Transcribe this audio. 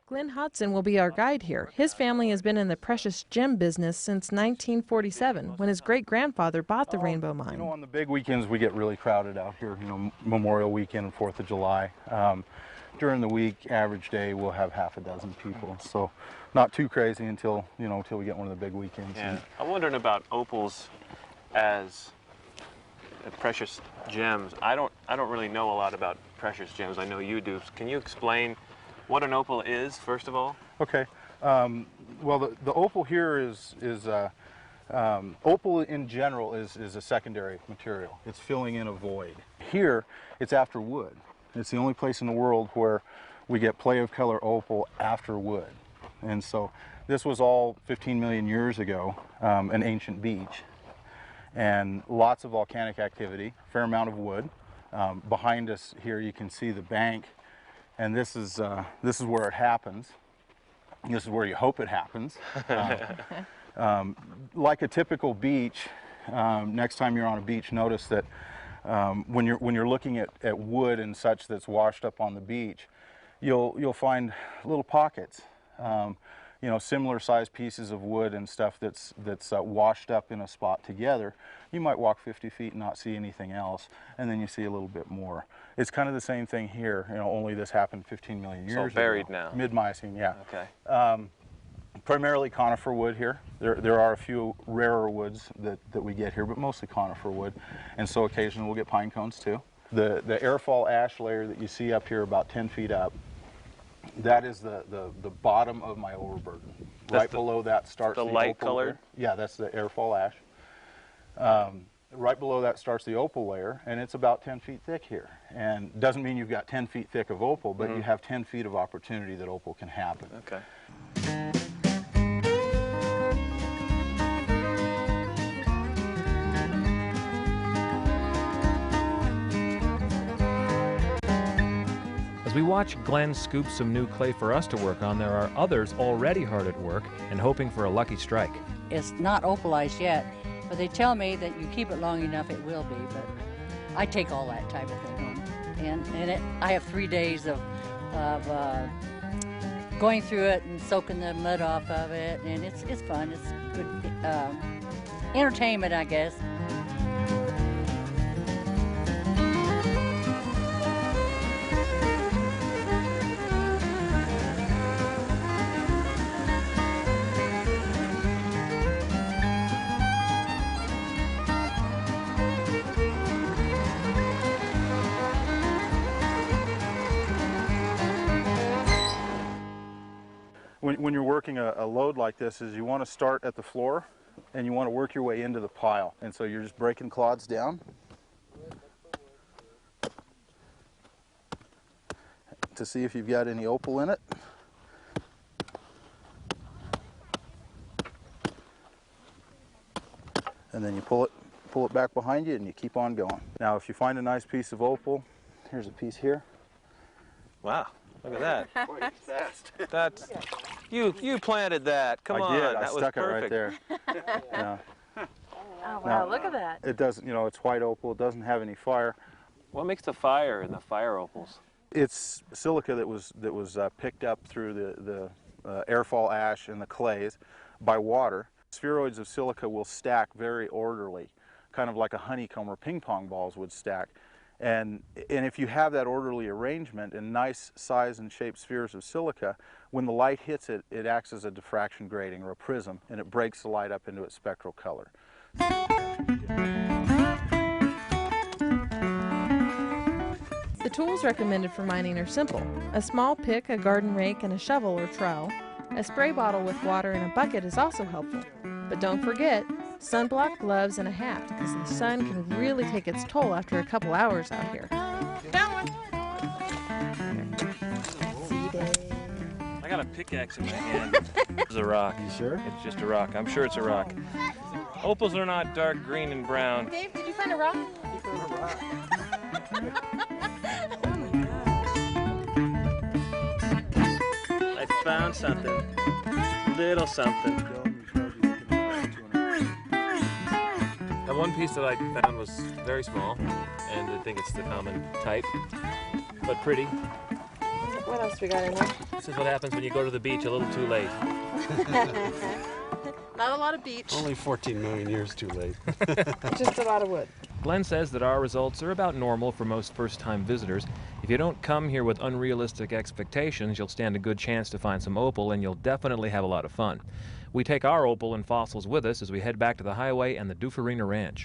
Glenn Hodson will be our guide here. His family has been in the precious gem business since 1947, when his great-grandfather bought the Rainbow Mine. You know, on the big weekends we get really crowded out here, you know, Memorial Weekend and 4th of July. During the week, average day, we'll have half a dozen people. So not too crazy until we get one of the big weekends. Yeah. I'm wondering about opals as precious gems. I don't really know a lot about precious gems. I know you do. Can you explain what an opal is, first of all? Okay. Well, the opal here is opal in general is a secondary material. It's filling in a void. Here, it's after wood. It's the only place in the world where we get play of color opal after wood. And so this was all 15 million years ago, an ancient beach. And lots of volcanic activity, fair amount of wood. Behind us here you can see the bank. And this is where it happens. This is where you hope it happens. Like a typical beach, next time you're on a beach, notice that when you're looking at wood and such that's washed up on the beach, you'll find little pockets. You know, similar sized pieces of wood and stuff that's washed up in a spot together. You might walk 50 feet and not see anything else, and then you see a little bit more. It's kind of the same thing here, you know, only this happened 15 million years ago. So buried now. Mid-Miocene, yeah. Okay. Primarily conifer wood here. There are a few rarer woods that we get here, but mostly conifer wood, and so occasionally we'll get pine cones too. The airfall ash layer that you see up here about 10 feet up, that is the bottom of my overburden. Right below that starts the light colored? Yeah, that's the airfall ash. Right below that starts the opal layer, and it's about 10 feet thick here. And doesn't mean you've got 10 feet thick of opal, but you have 10 feet of opportunity that opal can happen. Okay. As we watch Glenn scoop some new clay for us to work on, there are others already hard at work and hoping for a lucky strike. It's not opalized yet, but they tell me that you keep it long enough, it will be. But I take all that type of thing home, and I have 3 days of going through it and soaking the mud off of it, and it's fun. It's good entertainment, I guess. When you're working a load like this, is you want to start at the floor and you want to work your way into the pile. And so you're just breaking clods down to see if you've got any opal in it. And then you pull it back behind you and you keep on going. Now if you find a nice piece of opal, here's a piece here. Wow. Look at that. Quite fast. That's you planted that. Come on. I did. That I was stuck perfect. it right there. Yeah. Oh, wow, look at that. It doesn't, you know, it's white opal. It doesn't have any fire. What makes the fire in the fire opals? It's silica that was picked up through the airfall ash and the clays by water. Spheroids of silica will stack very orderly, kind of like a honeycomb or ping pong balls would stack. And if you have that orderly arrangement and nice size and shaped spheres of silica, when the light hits it, it acts as a diffraction grating or a prism, and it breaks the light up into its spectral color. The tools recommended for mining are simple. A small pick, a garden rake, and a shovel or trowel. A spray bottle with water and a bucket is also helpful. But don't forget, sunblock, gloves, and a hat, because the sun can really take its toll after a couple hours out here. I got a pickaxe in my hand. It's a rock. You sure? It's just a rock. I'm sure it's a rock. Opals are not dark green and brown. Dave, did you find a rock? I found something. Little something. That one piece that I found was very small, and I think it's the common type, but pretty. What What else we got in there? This is what happens when you go to the beach a little too late. Not a lot of beach, Only 14 million years too late. just a lot of wood. Glenn says that our results are about normal for most first-time visitors. If you don't come here with unrealistic expectations, you'll stand a good chance to find some opal, and you'll definitely have a lot of fun. We take our opal and fossils with us as we head back to the highway and the Dufarina Ranch.